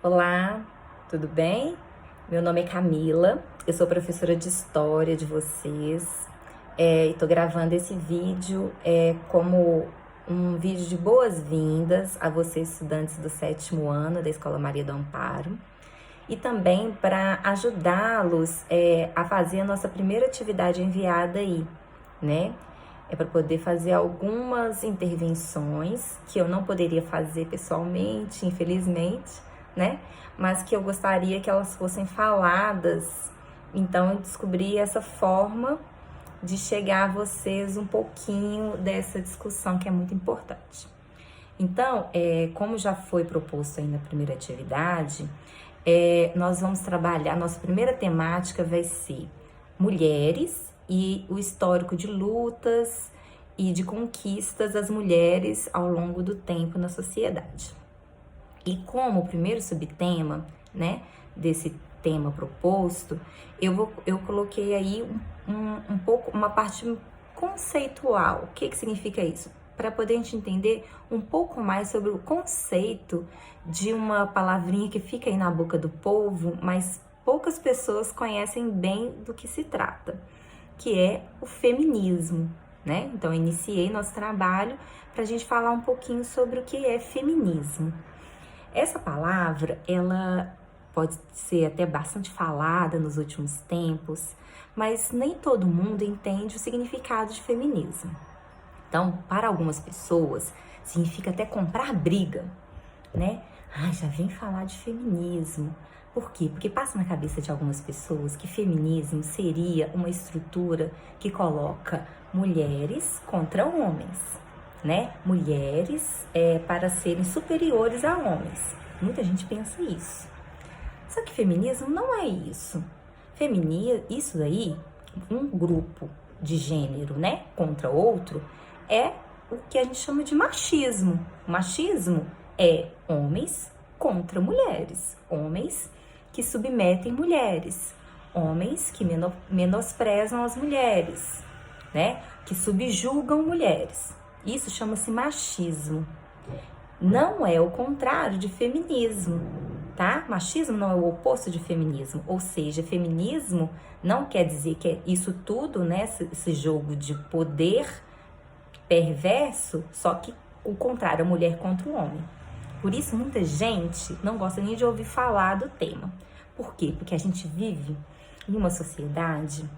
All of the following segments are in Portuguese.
Olá, tudo bem? Meu nome é Camila, eu sou professora de História de vocês e tô gravando esse vídeo como um vídeo de boas-vindas a vocês, estudantes do 7º ano da Escola Maria do Amparo, e também para ajudá-los a fazer a nossa primeira atividade enviada aí, né? É para poder fazer algumas intervenções que eu não poderia fazer pessoalmente, infelizmente, né? Mas que eu gostaria que elas fossem faladas. Então, eu descobri essa forma de chegar a vocês um pouquinho dessa discussão que é muito importante. Então, como já foi proposto aí na primeira atividade, nós vamos trabalhar, nossa primeira temática vai ser mulheres e o histórico de lutas e de conquistas das mulheres ao longo do tempo na sociedade. E como primeiro subtema, né, desse tema proposto, eu coloquei aí um pouco, uma parte conceitual. O que significa isso? Para poder a gente entender um pouco mais sobre o conceito de uma palavrinha que fica aí na boca do povo, mas poucas pessoas conhecem bem do que se trata, que é o feminismo, né? Então, eu iniciei nosso trabalho para a gente falar um pouquinho sobre o que é feminismo. Essa palavra, ela pode ser até bastante falada nos últimos tempos, mas nem todo mundo entende o significado de feminismo. Então, para algumas pessoas, significa até comprar briga, né? Já vem falar de feminismo. Por quê? Porque passa na cabeça de algumas pessoas que feminismo seria uma estrutura que coloca mulheres contra homens, né? Mulheres para serem superiores a homens. Muita gente pensa isso. Só que feminismo não é isso. Isso daí, um grupo de gênero, né, contra outro, é o que a gente chama de machismo. Machismo é homens contra mulheres, homens que submetem mulheres, homens que menosprezam as mulheres, né, que subjugam mulheres. Isso chama-se machismo. Não é o contrário de feminismo, tá? Machismo não é o oposto de feminismo, ou seja, feminismo não quer dizer que é isso tudo, né? Esse jogo de poder perverso, só que o contrário, a mulher contra o homem. Por isso, muita gente não gosta nem de ouvir falar do tema. Por quê? Porque a gente vive em uma sociedade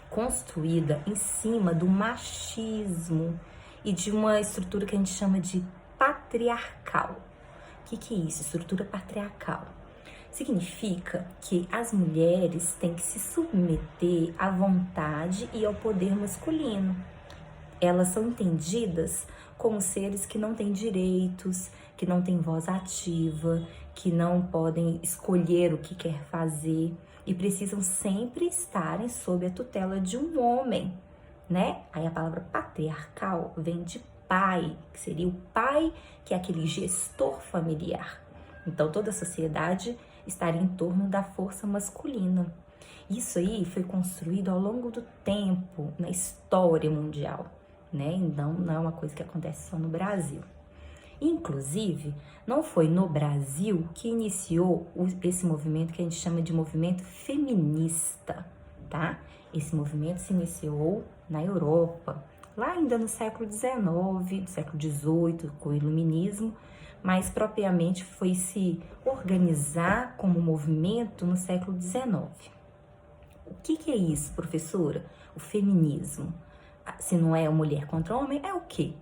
construída em cima do machismo e de uma estrutura que a gente chama de patriarcal. O que é isso? Estrutura patriarcal. Significa que as mulheres têm que se submeter à vontade e ao poder masculino. Elas são entendidas como seres que não têm direitos, que não têm voz ativa, que não podem escolher o que quer fazer e precisam sempre estarem sob a tutela de um homem, né? Aí a palavra patriarcal vem de pai, que seria o pai, que é aquele gestor familiar. Então, toda a sociedade estaria em torno da força masculina. Isso aí foi construído ao longo do tempo, na história mundial, né? Então, não é uma coisa que acontece só no Brasil. Inclusive, não foi no Brasil que iniciou esse movimento que a gente chama de movimento feminista, tá? Esse movimento se iniciou na Europa, lá ainda no século XIX, no século XVIII, com o Iluminismo, mas propriamente foi se organizar como movimento no século XIX. O que é isso, professora? O feminismo. Se não é a mulher contra o homem, é o quê?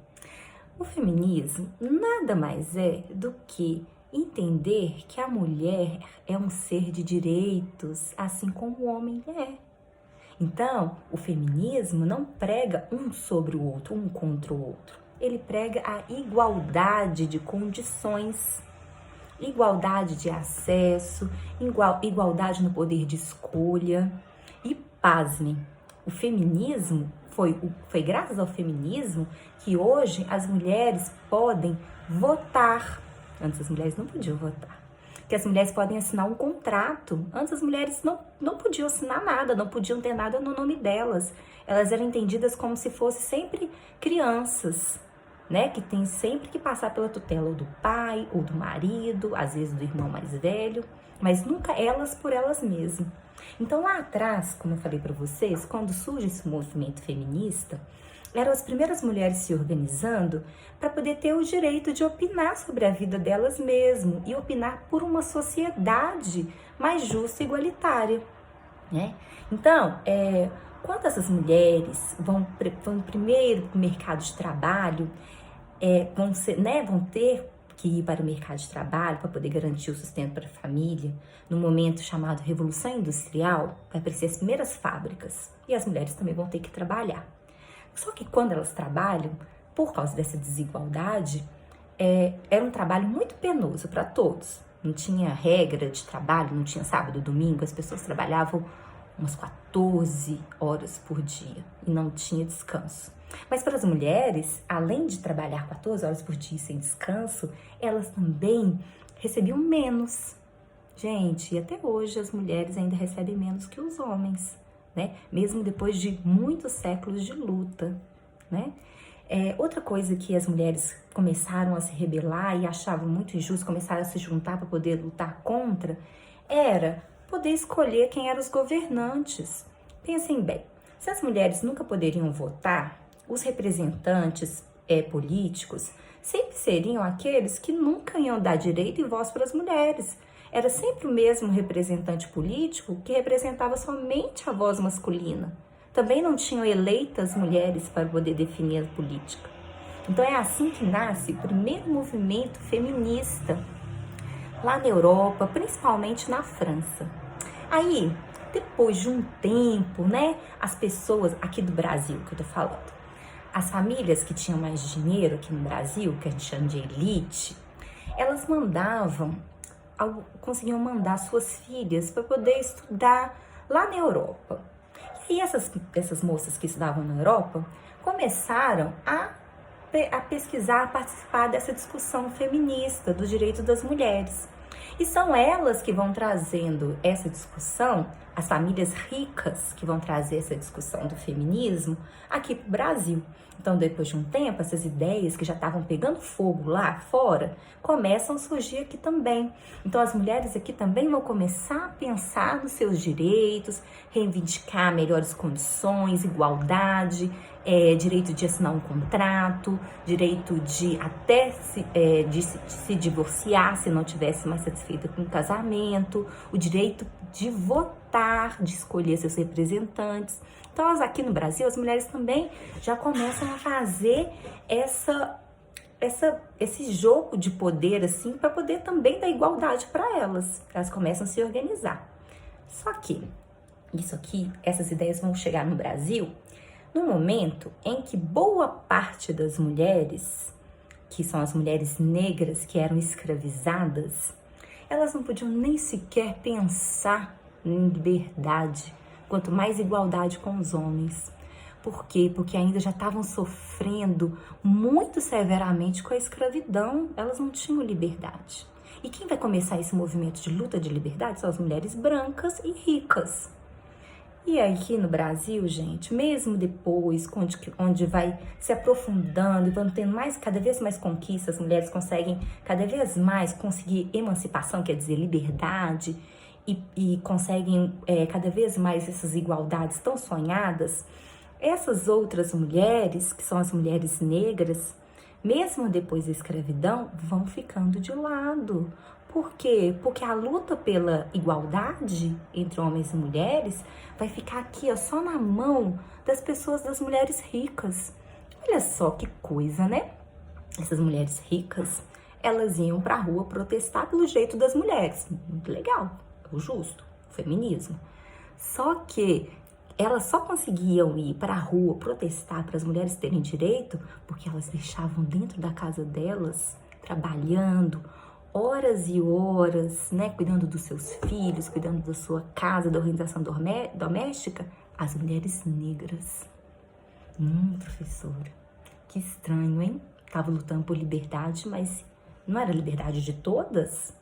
O feminismo nada mais é do que entender que a mulher é um ser de direitos, assim como o homem é. Então, o feminismo não prega um sobre o outro, um contra o outro. Ele prega a igualdade de condições, igualdade de acesso, igualdade no poder de escolha. E pasmem, o feminismo foi graças ao feminismo que hoje as mulheres podem votar. Antes as mulheres não podiam votar. Que as mulheres podem assinar um contrato. Antes as mulheres não podiam assinar nada, não podiam ter nada no nome delas. Elas eram entendidas como se fossem sempre crianças, né? Que tem sempre que passar pela tutela ou do pai, ou do marido, às vezes do irmão mais velho, mas nunca elas por elas mesmas. Então lá atrás, como eu falei para vocês, quando surge esse movimento feminista, eram as primeiras mulheres se organizando para poder ter o direito de opinar sobre a vida delas mesmas e opinar por uma sociedade mais justa e igualitária, né? Então, quando essas mulheres vão primeiro para o mercado de trabalho, vão ter que ir para o mercado de trabalho para poder garantir o sustento para a família, no momento chamado Revolução Industrial, vai aparecer as primeiras fábricas e as mulheres também vão ter que trabalhar. Só que quando elas trabalham, por causa dessa desigualdade, era um trabalho muito penoso para todos. Não tinha regra de trabalho, não tinha sábado, domingo, as pessoas trabalhavam umas 14 horas por dia e não tinha descanso. Mas para as mulheres, além de trabalhar 14 horas por dia sem descanso, elas também recebiam menos. Gente, e até hoje as mulheres ainda recebem menos que os homens, né? Mesmo depois de muitos séculos de luta, né? Outra coisa que as mulheres começaram a se rebelar e achavam muito injusto, começaram a se juntar para poder lutar contra, era poder escolher quem eram os governantes. Pensem bem, se as mulheres nunca poderiam votar, os representantes políticos sempre seriam aqueles que nunca iam dar direito e voz para as mulheres. Era sempre o mesmo representante político que representava somente a voz masculina. Também não tinham eleitas mulheres para poder definir a política. Então é assim que nasce o primeiro movimento feminista lá na Europa, principalmente na França. Aí, depois de um tempo, né, as pessoas aqui do Brasil que eu tô falando, as famílias que tinham mais dinheiro aqui no Brasil, que a gente chama de elite, elas conseguiam mandar suas filhas para poder estudar lá na Europa. E essas moças que estudavam na Europa começaram a pesquisar, a participar dessa discussão feminista do direito das mulheres. E são elas que vão trazendo essa discussão, as famílias ricas que vão trazer essa discussão do feminismo aqui para o Brasil. Então, depois de um tempo, essas ideias que já estavam pegando fogo lá fora, começam a surgir aqui também. Então, as mulheres aqui também vão começar a pensar nos seus direitos, reivindicar melhores condições, igualdade, direito de assinar um contrato, direito de até se divorciar se não tivesse mais satisfeita com o casamento, o direito de votar, de escolher seus representantes. Então, aqui no Brasil, as mulheres também já começam a fazer esse jogo de poder, assim, para poder também dar igualdade para elas. Elas começam a se organizar. Só que essas ideias vão chegar no Brasil no momento em que boa parte das mulheres, que são as mulheres negras que eram escravizadas, elas não podiam nem sequer pensar em liberdade, quanto mais igualdade com os homens. Por quê? Porque ainda já estavam sofrendo muito severamente com a escravidão, elas não tinham liberdade. E quem vai começar esse movimento de luta de liberdade são as mulheres brancas e ricas. E aqui no Brasil, gente, mesmo depois, onde vai se aprofundando e vão tendo cada vez mais conquistas, as mulheres conseguem cada vez mais conseguir emancipação, quer dizer, liberdade, e conseguem cada vez mais essas igualdades tão sonhadas. Essas outras mulheres, que são as mulheres negras, mesmo depois da escravidão, vão ficando de lado. Por quê? Porque a luta pela igualdade entre homens e mulheres vai ficar aqui, ó, só na mão das mulheres ricas. Olha só que coisa, né? Essas mulheres ricas, elas iam pra rua protestar pelo direito das mulheres. Muito legal, o justo, o feminismo. Só que elas só conseguiam ir para a rua protestar para as mulheres terem direito porque elas deixavam dentro da casa delas, trabalhando horas e horas, né, cuidando dos seus filhos, cuidando da sua casa, da organização doméstica, as mulheres negras. Professora, que estranho, hein? Tava lutando por liberdade, mas não era liberdade de todas?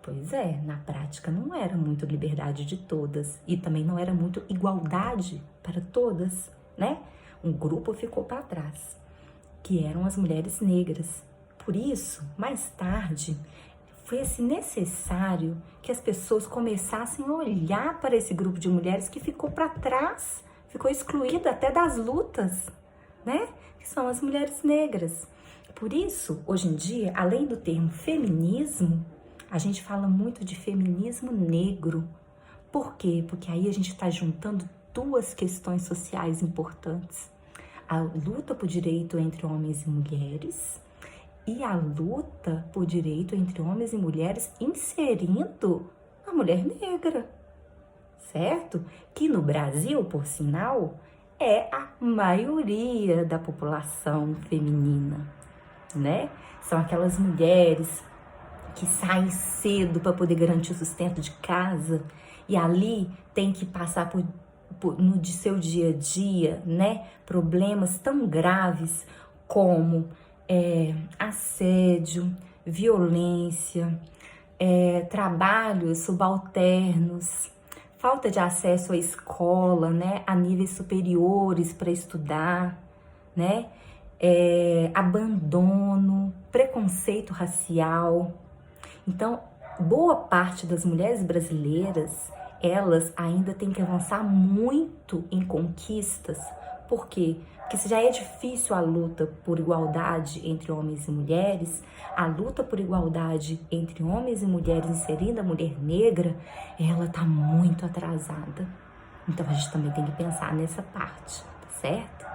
Pois é, na prática não era muito liberdade de todas e também não era muito igualdade para todas, né? Um grupo ficou para trás. que eram as mulheres negras. Por isso, mais tarde, foi assim necessário que as pessoas começassem a olhar para esse grupo de mulheres que ficou para trás, ficou excluído até das lutas, né? Que são as mulheres negras. Por isso, hoje em dia, além do termo feminismo, a gente fala muito de feminismo negro. Por quê? Porque aí a gente está juntando duas questões sociais importantes. A luta por direito entre homens e mulheres e a luta por direito entre homens e mulheres inserindo a mulher negra, certo? Que no Brasil, por sinal, é a maioria da população feminina, né? São aquelas mulheres que saem cedo para poder garantir o sustento de casa e ali tem que passar no de seu dia a dia, né? Problemas tão graves como assédio, violência, trabalhos subalternos, falta de acesso à escola, né? A níveis superiores para estudar, né? Abandono, preconceito racial. Então, boa parte das mulheres brasileiras, elas ainda têm que avançar muito em conquistas. Por quê? Porque se já é difícil a luta por igualdade entre homens e mulheres, a luta por igualdade entre homens e mulheres inserindo a mulher negra, ela tá muito atrasada. Então, a gente também tem que pensar nessa parte, tá certo?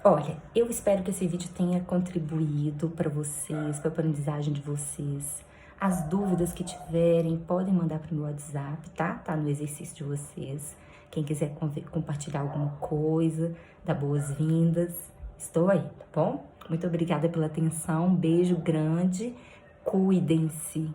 Olha, eu espero que esse vídeo tenha contribuído para vocês, para a aprendizagem de vocês. As dúvidas que tiverem, podem mandar para o meu WhatsApp, tá? Tá no exercício de vocês. Quem quiser compartilhar alguma coisa, dá boas-vindas. Estou aí, tá bom? Muito obrigada pela atenção. Um beijo grande. Cuidem-se.